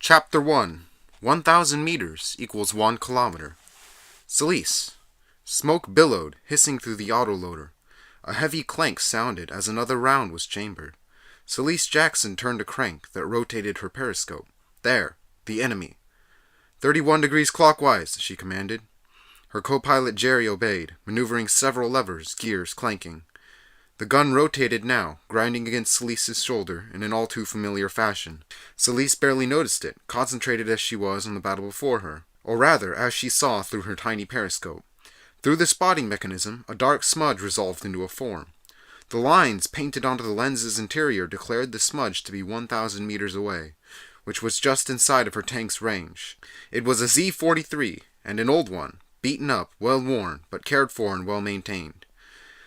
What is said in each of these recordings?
Chapter 1. 1,000 meters equals 1 kilometer. Selyse. Smoke billowed, hissing through the autoloader. A heavy clank sounded as another round was chambered. Selyse Jackson turned a crank that rotated her periscope. There, the enemy. 31 degrees clockwise, she commanded. Her co-pilot Jerry obeyed, maneuvering several levers, gears clanking. The gun rotated now, grinding against Selyse's shoulder in an all-too-familiar fashion. Selyse barely noticed it, concentrated as she was on the battle before her, or rather, as she saw through her tiny periscope. Through the spotting mechanism, a dark smudge resolved into a form. The lines painted onto the lens's interior declared the smudge to be 1,000 meters away, which was just inside of her tank's range. It was a Z-43, and an old one, beaten up, well-worn, but cared for and well-maintained.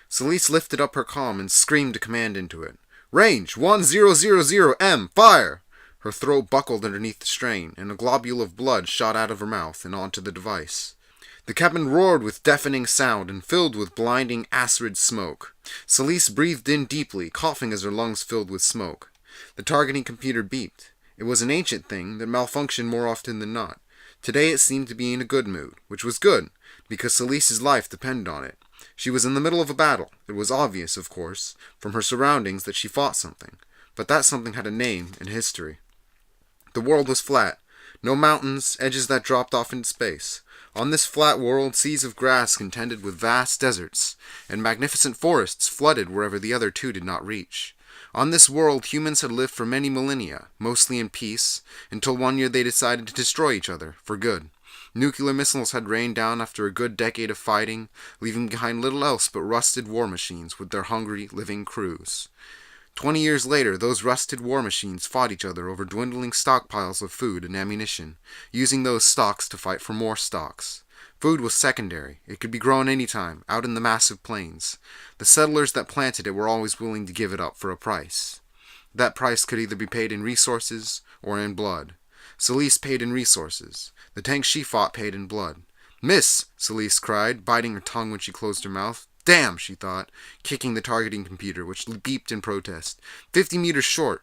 Selyse lifted up her comm and screamed a command into it. Range 1000M, fire! Her throat buckled underneath the strain, and a globule of blood shot out of her mouth and onto the device. The cabin roared with deafening sound and filled with blinding acrid smoke. Selyse breathed in deeply, coughing as her lungs filled with smoke. The targeting computer beeped. It was an ancient thing that malfunctioned more often than not. Today it seemed to be in a good mood, which was good, because Selyse's life depended on it. She was in the middle of a battle. It was obvious, of course, from her surroundings that she fought something, but that something had a name and history. The world was flat. No mountains, edges that dropped off into space. On this flat world, seas of grass contended with vast deserts, and magnificent forests flooded wherever the other two did not reach. On this world, humans had lived for many millennia, mostly in peace, until one year they decided to destroy each other, for good. Nuclear missiles had rained down after a good decade of fighting, leaving behind little else but rusted war machines with their hungry, living crews. 20 years later, those rusted war machines fought each other over dwindling stockpiles of food and ammunition, using those stocks to fight for more stocks. Food was secondary. It could be grown any time, out in the massive plains. The settlers that planted it were always willing to give it up for a price. That price could either be paid in resources or in blood. Selyse paid in resources. The tank she fought paid in blood. Miss! Selyse cried, biting her tongue when she closed her mouth. Damn, she thought, kicking the targeting computer, which beeped in protest. 50 meters short.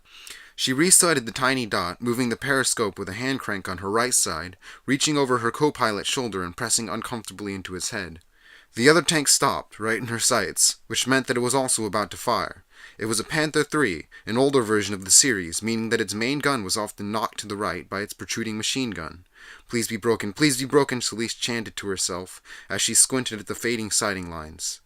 She resighted the tiny dot, moving the periscope with a hand crank on her right side, reaching over her co-pilot's shoulder and pressing uncomfortably into his head. The other tank stopped, right in her sights, which meant that it was also about to fire. It was a Panther III, an older version of the series, meaning that its main gun was often knocked to the right by its protruding machine gun. Please be broken, Selyse chanted to herself, as she squinted at the fading sighting lines.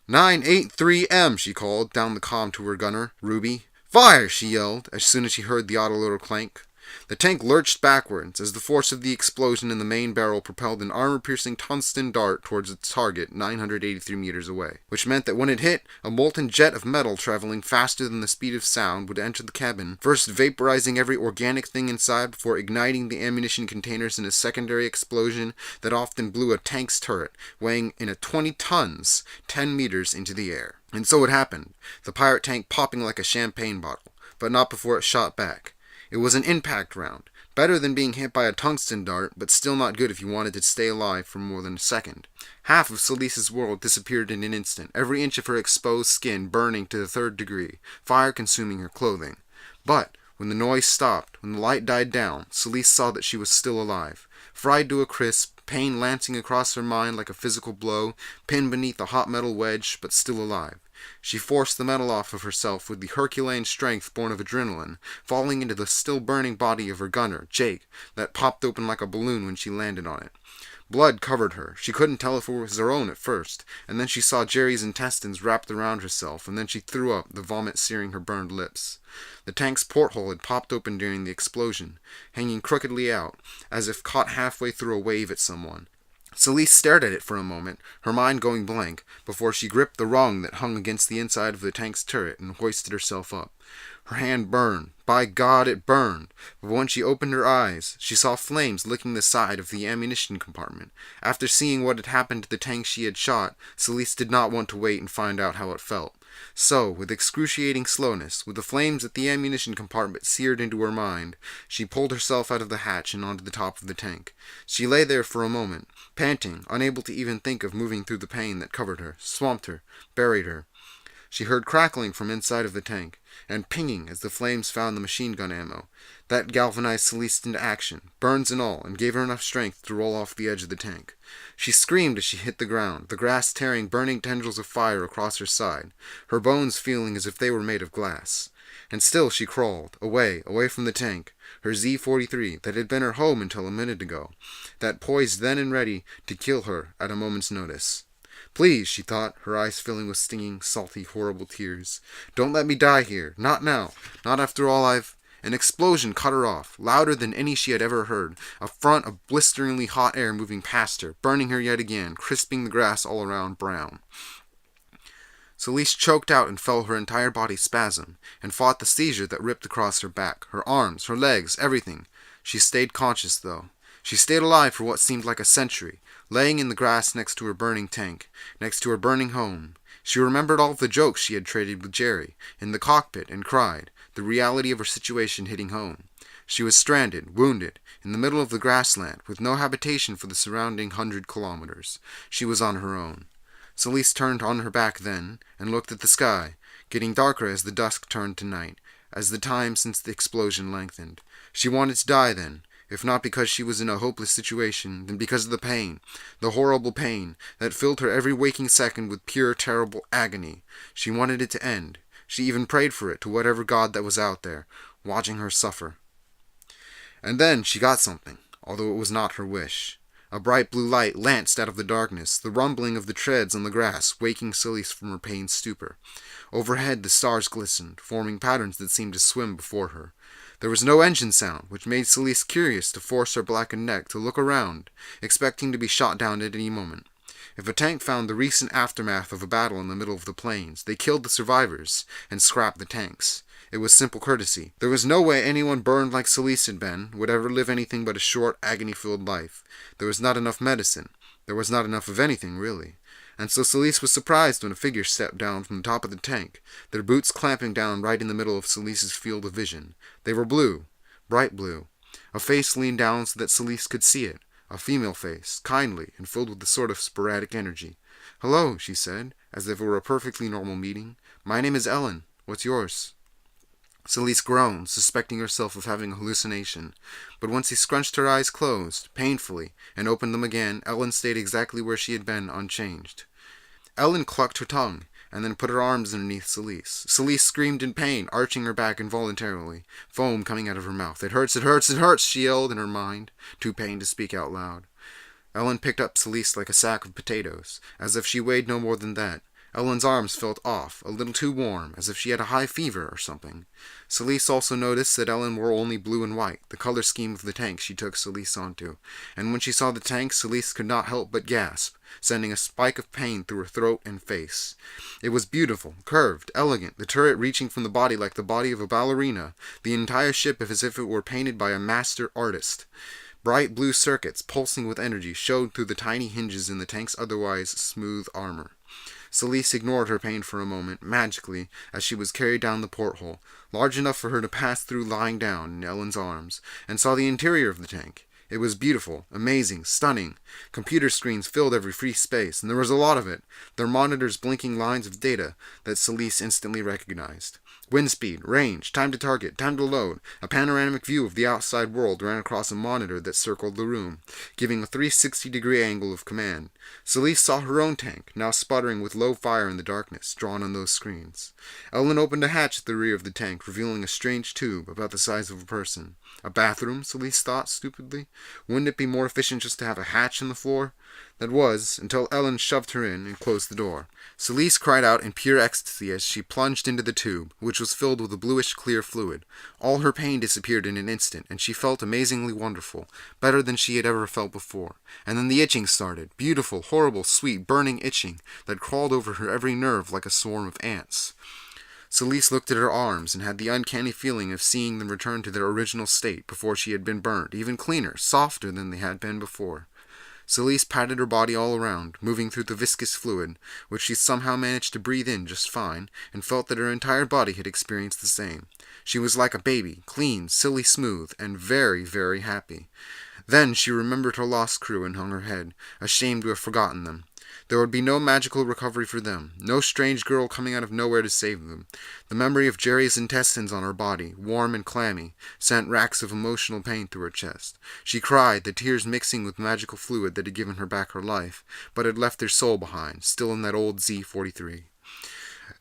983M, she called, down the comm to her gunner, Ruby. Fire, she yelled, as soon as she heard the autoloader clank. The tank lurched backwards as the force of the explosion in the main barrel propelled an armor-piercing tungsten dart towards its target 983 meters away, which meant that when it hit, a molten jet of metal traveling faster than the speed of sound would enter the cabin, first vaporizing every organic thing inside before igniting the ammunition containers in a secondary explosion that often blew a tank's turret, weighing in at 20 tons, 10 meters into the air. And so it happened, the pirate tank popping like a champagne bottle, but not before it shot back. It was an impact round, better than being hit by a tungsten dart, but still not good if you wanted to stay alive for more than a second. Half of Selyse's world disappeared in an instant, every inch of her exposed skin burning to the 3rd degree, fire consuming her clothing. But when the noise stopped, when the light died down, Selyse saw that she was still alive. Fried to a crisp, pain lancing across her mind like a physical blow, pinned beneath a hot metal wedge, but still alive. She forced the metal off of herself with the Herculean strength born of adrenaline, falling into the still-burning body of her gunner, Jake, that popped open like a balloon when she landed on it. Blood covered her. She couldn't tell if it was her own at first, and then she saw Jerry's intestines wrapped around herself, and then she threw up, the vomit searing her burned lips. The tank's porthole had popped open during the explosion, hanging crookedly out, as if caught halfway through a wave at someone. Selyse stared at it for a moment, her mind going blank, before she gripped the rung that hung against the inside of the tank's turret and hoisted herself up. Her hand burned. By God, it burned. But when she opened her eyes, she saw flames licking the side of the ammunition compartment. After seeing what had happened to the tank she had shot, Selyse did not want to wait and find out how it felt. So, with excruciating slowness, with the flames at the ammunition compartment seared into her mind, she pulled herself out of the hatch and onto the top of the tank. She lay there for a moment, panting, unable to even think of moving through the pain that covered her, swamped her, buried her. She heard crackling from inside of the tank, and pinging as the flames found the machine gun ammo. That galvanized Selyse into action, burns and all, and gave her enough strength to roll off the edge of the tank. She screamed as she hit the ground, the grass tearing burning tendrils of fire across her side, her bones feeling as if they were made of glass. And still she crawled, away from the tank, her Z-43, that had been her home until a minute ago, that poised then and ready to kill her at a moment's notice. Please, she thought, her eyes filling with stinging, salty, horrible tears. Don't let me die here. Not now. Not after all I've... An explosion cut her off, louder than any she had ever heard, a front of blisteringly hot air moving past her, burning her yet again, crisping the grass all around brown. Selyse choked out and felt her entire body spasm, and fought the seizure that ripped across her back, her arms, her legs, everything. She stayed conscious, though. She stayed alive for what seemed like a century, laying in the grass next to her burning tank, next to her burning home. She remembered all of the jokes she had traded with Jerry, in the cockpit, and cried, the reality of her situation hitting home. She was stranded, wounded, in the middle of the grassland, with no habitation for the surrounding 100 kilometers. She was on her own. Selyse turned on her back then, and looked at the sky, getting darker as the dusk turned to night, as the time since the explosion lengthened. She wanted to die then, if not because she was in a hopeless situation, then because of the pain, the horrible pain, that filled her every waking second with pure, terrible agony. She wanted it to end. She even prayed for it to whatever God that was out there, watching her suffer. And then she got something, although it was not her wish. A bright blue light lanced out of the darkness, the rumbling of the treads on the grass waking Selyse from her pained stupor. Overhead the stars glistened, forming patterns that seemed to swim before her. There was no engine sound, which made Selyse curious to force her blackened neck to look around, expecting to be shot down at any moment. If a tank found the recent aftermath of a battle in the middle of the plains, they killed the survivors and scrapped the tanks. It was simple courtesy. There was no way anyone burned like Selyse had been would ever live anything but a short, agony-filled life. There was not enough medicine. There was not enough of anything, really. And so Selyse was surprised when a figure stepped down from the top of the tank, their boots clamping down right in the middle of Selyse's field of vision. They were blue, bright blue. A face leaned down so that Selyse could see it, a female face, kindly and filled with a sort of sporadic energy. "Hello," she said, as if it were a perfectly normal meeting. "My name is Ellen. What's yours?" Selyse groaned, suspecting herself of having a hallucination. But once he scrunched her eyes closed, painfully, and opened them again, Ellen stayed exactly where she had been, unchanged. Ellen clucked her tongue, and then put her arms underneath Selyse. Selyse screamed in pain, arching her back involuntarily, foam coming out of her mouth. "It hurts, it hurts, it hurts," she yelled in her mind, too pained to speak out loud. Ellen picked up Selyse like a sack of potatoes, as if she weighed no more than that. Ellen's arms felt off, a little too warm, as if she had a high fever or something. Selyse also noticed that Ellen wore only blue and white, the color scheme of the tank she took Selyse onto, and when she saw the tank, Selyse could not help but gasp, sending a spike of pain through her throat and face. It was beautiful, curved, elegant, the turret reaching from the body like the body of a ballerina, the entire ship as if it were painted by a master artist. Bright blue circuits, pulsing with energy, showed through the tiny hinges in the tank's otherwise smooth armor. Selyse ignored her pain for a moment, magically, as she was carried down the porthole, large enough for her to pass through lying down in Ellen's arms, and saw the interior of the tank. It was beautiful, amazing, stunning. Computer screens filled every free space, and there was a lot of it, their monitors blinking lines of data that Selyse instantly recognized. Wind speed, range, time to target, time to load. A panoramic view of the outside world ran across a monitor that circled the room, giving a 360-degree angle of command. Selyse saw her own tank, now sputtering with low fire in the darkness, drawn on those screens. Ellen opened a hatch at the rear of the tank, revealing a strange tube about the size of a person. A bathroom, Selyse thought stupidly. Wouldn't it be more efficient just to have a hatch in the floor? That was, until Ellen shoved her in and closed the door. Selyse cried out in pure ecstasy as she plunged into the tube, which was filled with a bluish-clear fluid. All her pain disappeared in an instant, and she felt amazingly wonderful, better than she had ever felt before. And then the itching started, beautiful, horrible, sweet, burning itching that crawled over her every nerve like a swarm of ants. Selyse looked at her arms and had the uncanny feeling of seeing them return to their original state before she had been burned, even cleaner, softer than they had been before. Selyse patted her body all around, moving through the viscous fluid, which she somehow managed to breathe in just fine, and felt that her entire body had experienced the same. She was like a baby, clean, silly smooth, and very, very happy. Then she remembered her lost crew and hung her head, ashamed to have forgotten them. There would be no magical recovery for them, no strange girl coming out of nowhere to save them. The memory of Jerry's intestines on her body, warm and clammy, sent racks of emotional pain through her chest. She cried, the tears mixing with magical fluid that had given her back her life, but had left their soul behind, still in that old Z-43.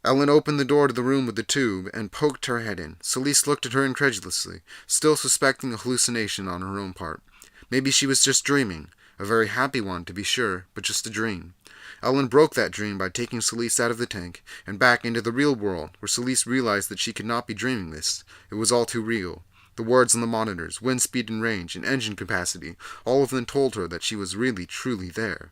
Ellen opened the door to the room with the tube and poked her head in. Selyse looked at her incredulously, still suspecting a hallucination on her own part. Maybe she was just dreaming. A very happy one, to be sure, but just a dream. Ellen broke that dream by taking Selyse out of the tank and back into the real world, where Selyse realized that she could not be dreaming this. It was all too real. The words on the monitors, wind speed and range, and engine capacity, all of them told her that she was really, truly there.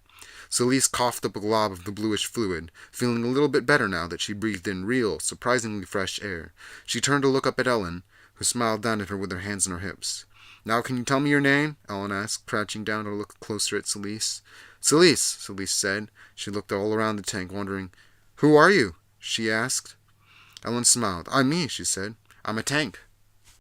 Selyse coughed up a glob of the bluish fluid, feeling a little bit better now that she breathed in real, surprisingly fresh air. She turned to look up at Ellen, who smiled down at her with her hands on her hips. "Now can you tell me your name?" Ellen asked, crouching down to look closer at Selyse. "Selyse," Selyse said. She looked all around the tank, wondering. "Who are you?" she asked. Ellen smiled. "I'm me," she said. "I'm a tank."